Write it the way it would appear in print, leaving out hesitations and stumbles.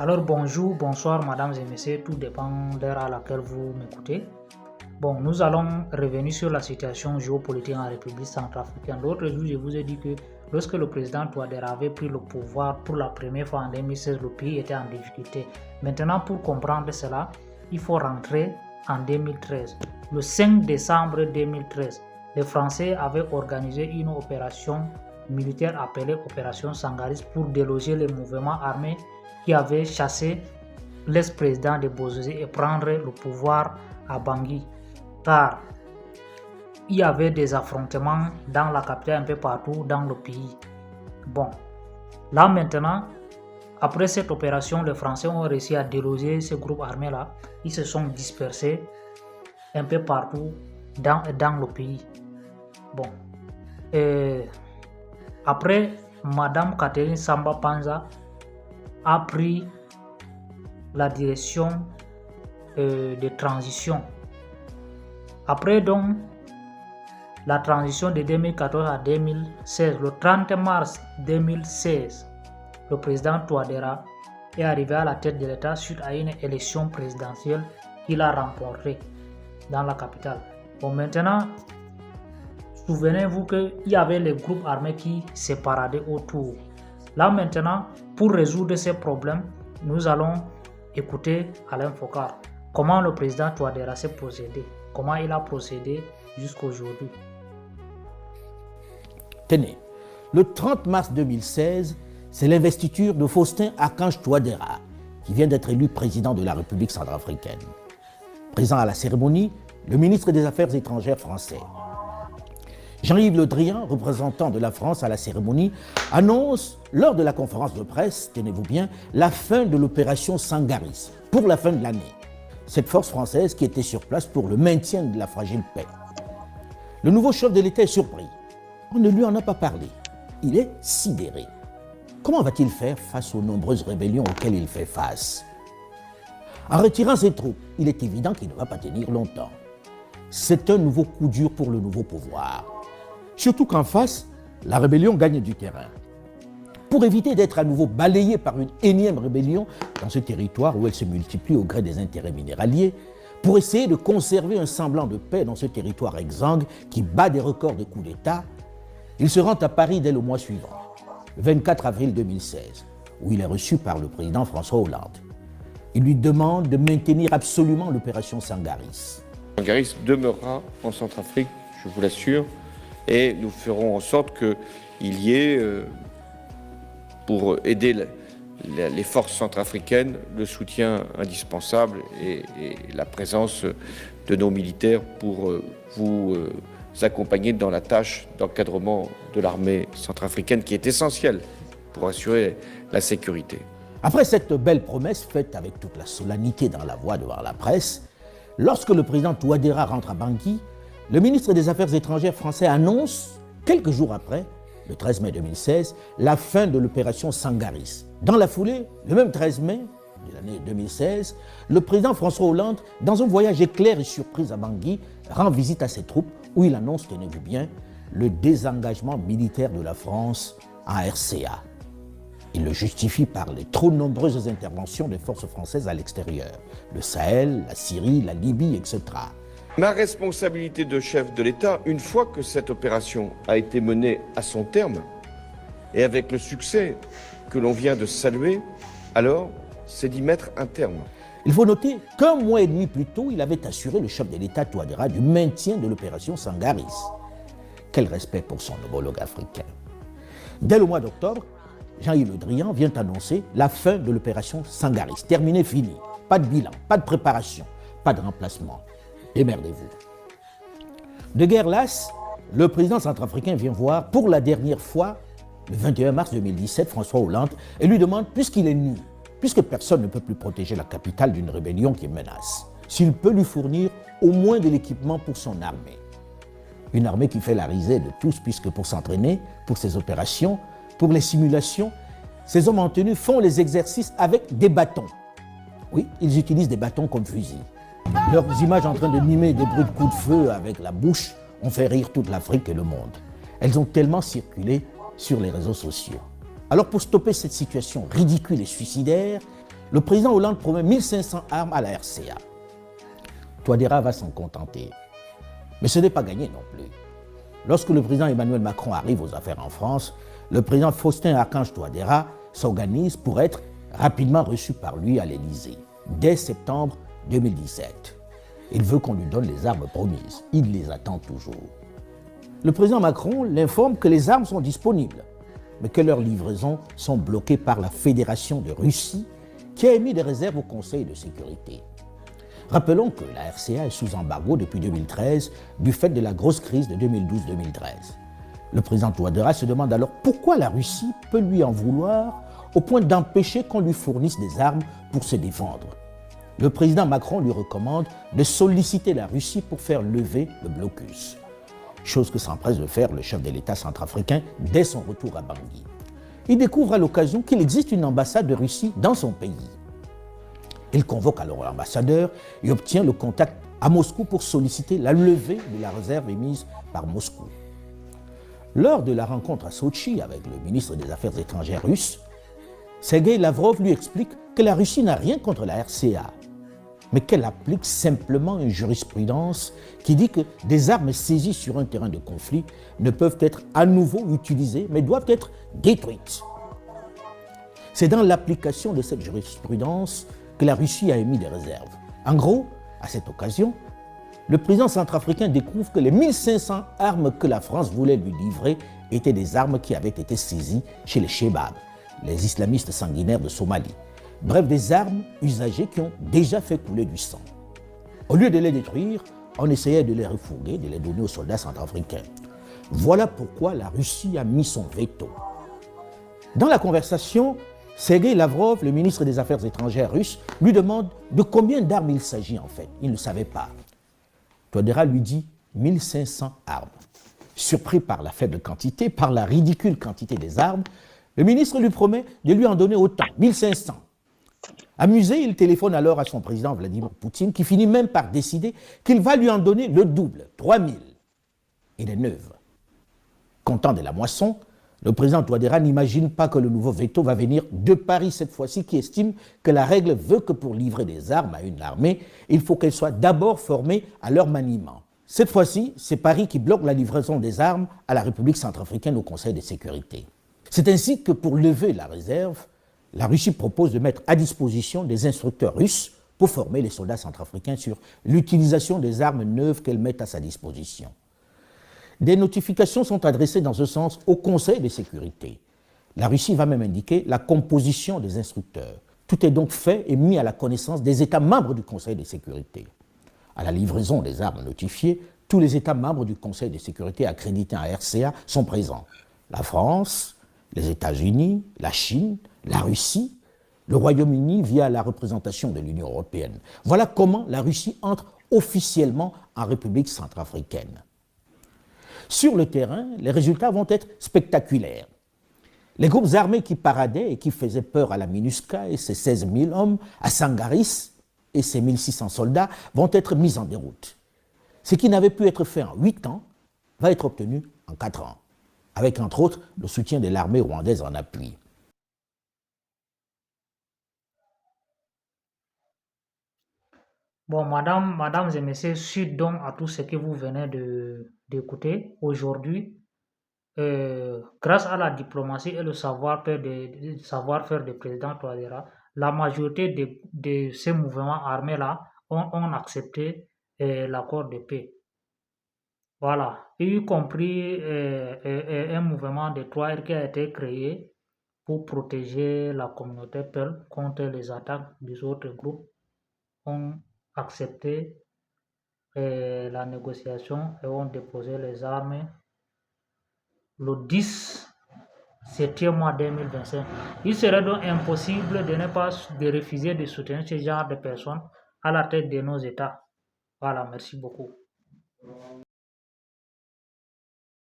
Alors bonjour, bonsoir mesdames et messieurs, tout dépend de l'heure à laquelle vous m'écoutez. Bon, nous allons revenir sur la situation géopolitique en République centrafricaine. L'autre jour, je vous ai dit que lorsque le président Touadéra avait pris le pouvoir pour la première fois en 2016, le pays était en difficulté. Maintenant, pour comprendre cela, il faut rentrer en 2013. Le 5 décembre 2013, les Français avaient organisé une opération militaire appelée Opération Sangaris pour déloger les mouvements armés qui avaient chassé l'ex-président de Bozozé et prendre le pouvoir à Bangui. Car il y avait des affrontements dans la capitale un peu partout dans le pays. Bon, là maintenant, après cette opération, les Français ont réussi à déloger ces groupes armés-là. Ils se sont dispersés un peu partout dans le pays. Bon, après, Madame Catherine Samba Panza a pris la direction de transition. Après donc la transition de 2014 à 2016, le 30 mars 2016, le président Touadéra est arrivé à la tête de l'État suite à une élection présidentielle qu'il a remportée dans la capitale. Bon, maintenant, souvenez-vous qu'il y avait les groupes armés qui se paradaient autour. Là maintenant, pour résoudre ces problèmes, nous allons écouter Alain Focar. Comment le président Touadéra s'est procédé, comment il a procédé jusqu'à aujourd'hui. Tenez, le 30 mars 2016, c'est l'investiture de Faustin Archange Touadéra, qui vient d'être élu président de la République centrafricaine. Présent à la cérémonie, le ministre des Affaires étrangères français. Jean-Yves Le Drian, représentant de la France à la cérémonie, annonce lors de la conférence de presse, tenez-vous bien, la fin de l'opération Sangaris pour la fin de l'année. Cette force française qui était sur place pour le maintien de la fragile paix. Le nouveau chef de l'État est surpris. On ne lui en a pas parlé. Il est sidéré. Comment va-t-il faire face aux nombreuses rébellions auxquelles il fait face? En retirant ses troupes, il est évident qu'il ne va pas tenir longtemps. C'est un nouveau coup dur pour le nouveau pouvoir. Surtout qu'en face, la rébellion gagne du terrain. Pour éviter d'être à nouveau balayée par une énième rébellion dans ce territoire où elle se multiplie au gré des intérêts minéraliers, pour essayer de conserver un semblant de paix dans ce territoire exsangue qui bat des records de coups d'État, il se rend à Paris dès le mois suivant, le 24 avril 2016, où il est reçu par le président François Hollande. Il lui demande de maintenir absolument l'opération Sangaris. Sangaris demeurera en Centrafrique, je vous l'assure, et nous ferons en sorte qu'il y ait, pour aider les forces centrafricaines, le soutien indispensable et la présence de nos militaires pour vous accompagner dans la tâche d'encadrement de l'armée centrafricaine qui est essentielle pour assurer la sécurité. Après cette belle promesse faite avec toute la solennité dans la voix devant la presse, lorsque le président Touadéra rentre à Bangui, le ministre des Affaires étrangères français annonce, quelques jours après, le 13 mai 2016, la fin de l'opération Sangaris. Dans la foulée, le même 13 mai de l'année 2016, le président François Hollande, dans un voyage éclair et surprise à Bangui, rend visite à ses troupes où il annonce, tenez-vous bien, le désengagement militaire de la France en RCA. Il le justifie par les trop nombreuses interventions des forces françaises à l'extérieur, le Sahel, la Syrie, la Libye, etc. Ma responsabilité de chef de l'État, une fois que cette opération a été menée à son terme, et avec le succès que l'on vient de saluer, alors c'est d'y mettre un terme. Il faut noter qu'un mois et demi plus tôt, il avait assuré le chef de l'État Touadéra du maintien de l'opération Sangaris. Quel respect pour son homologue africain. Dès le mois d'octobre, Jean-Yves Le Drian vient annoncer la fin de l'opération Sangaris. Terminé, fini. Pas de bilan, pas de préparation, pas de remplacement. Démerdez-vous. De guerre lasse, le président centrafricain vient voir pour la dernière fois, le 21 mars 2017, François Hollande, et lui demande, puisqu'il est nu, puisque personne ne peut plus protéger la capitale d'une rébellion qui menace, s'il peut lui fournir au moins de l'équipement pour son armée. Une armée qui fait la risée de tous, puisque pour s'entraîner, pour ses opérations, pour les simulations, ces hommes en tenue font les exercices avec des bâtons. Oui, ils utilisent des bâtons comme fusils. Leurs images en train de mimer des bruits de coups de feu avec la bouche ont fait rire toute l'Afrique et le monde. Elles ont tellement circulé sur les réseaux sociaux. Alors pour stopper cette situation ridicule et suicidaire, Le président Hollande promet 1500 armes à la RCA. Touadéra va s'en contenter. Mais ce n'est pas gagné non plus. Lorsque le président Emmanuel Macron arrive aux affaires en France, le président Faustin-Archange Touadéra s'organise pour être rapidement reçu par lui à l'Élysée, dès septembre 2017. Il veut qu'on lui donne les armes promises. Il les attend toujours. Le président Macron l'informe que les armes sont disponibles, mais que leurs livraisons sont bloquées par la Fédération de Russie, qui a émis des réserves au Conseil de sécurité. Rappelons que la RCA est sous embargo depuis 2013 du fait de la grosse crise de 2012-2013. Le président Touadéra se demande alors pourquoi la Russie peut lui en vouloir au point d'empêcher qu'on lui fournisse des armes pour se défendre. Le président Macron lui recommande de solliciter la Russie pour faire lever le blocus, chose que s'empresse de faire le chef de l'État centrafricain dès son retour à Bangui. Il découvre à l'occasion qu'il existe une ambassade de Russie dans son pays. Il convoque alors l'ambassadeur et obtient le contact à Moscou pour solliciter la levée de la réserve émise par Moscou. Lors de la rencontre à Sotchi avec le ministre des Affaires étrangères russe, Sergueï Lavrov lui explique que la Russie n'a rien contre la RCA, mais qu'elle applique simplement une jurisprudence qui dit que des armes saisies sur un terrain de conflit ne peuvent être à nouveau utilisées, mais doivent être détruites. C'est dans l'application de cette jurisprudence que la Russie a émis des réserves. En gros, à cette occasion, le président centrafricain découvre que les 1500 armes que la France voulait lui livrer étaient des armes qui avaient été saisies chez les Chebabs, les islamistes sanguinaires de Somalie. Bref, des armes usagées qui ont déjà fait couler du sang. Au lieu de les détruire, on essayait de les refourguer, de les donner aux soldats centrafricains. Voilà pourquoi la Russie a mis son veto. Dans la conversation, Sergueï Lavrov, le ministre des Affaires étrangères russe, lui demande de combien d'armes il s'agit en fait. Il ne savait pas. Touadéra lui dit 1500 armes. Surpris par la faible quantité, par la ridicule quantité des armes, le ministre lui promet de lui en donner autant, 1500. Amusé, il téléphone alors à son président Vladimir Poutine, qui finit même par décider qu'il va lui en donner le double, 3000. Il est neuve. Content de la moisson, le président Touadéra n'imagine pas que le nouveau veto va venir de Paris cette fois-ci, qui estime que la règle veut que pour livrer des armes à une armée, il faut qu'elle soit d'abord formée à leur maniement. Cette fois-ci, c'est Paris qui bloque la livraison des armes à la République centrafricaine au Conseil de sécurité. C'est ainsi que pour lever la réserve, la Russie propose de mettre à disposition des instructeurs russes pour former les soldats centrafricains sur l'utilisation des armes neuves qu'elle met à sa disposition. Des notifications sont adressées dans ce sens au Conseil de sécurité. La Russie va même indiquer la composition des instructeurs. Tout est donc fait et mis à la connaissance des États membres du Conseil de sécurité. À la livraison des armes notifiées, tous les États membres du Conseil de sécurité accrédités à RCA sont présents. La France, les États-Unis, la Chine, la Russie, le Royaume-Uni via la représentation de l'Union européenne. Voilà comment la Russie entre officiellement en République centrafricaine. Sur le terrain, les résultats vont être spectaculaires. Les groupes armés qui paradaient et qui faisaient peur à la MINUSCA et ses 16 000 hommes, à Sangaris et ses 1600 soldats vont être mis en déroute. Ce qui n'avait pu être fait en 8 ans va être obtenu en 4 ans, avec entre autres le soutien de l'armée rwandaise en appui. Bon, mesdames et messieurs, suite donc à tout ce que vous venez d'écouter aujourd'hui, grâce à la diplomatie et le savoir-faire du président Touadéra, la majorité de ces mouvements armés-là ont accepté l'accord de paix. Voilà, y compris un mouvement de 3R qui a été créé pour protéger la communauté Peul contre les attaques des autres groupes, ont accepté la négociation et ont déposé les armes le 10 septembre 2025. Il serait donc impossible de refuser de soutenir ce genre de personnes à la tête de nos États. Voilà, merci beaucoup.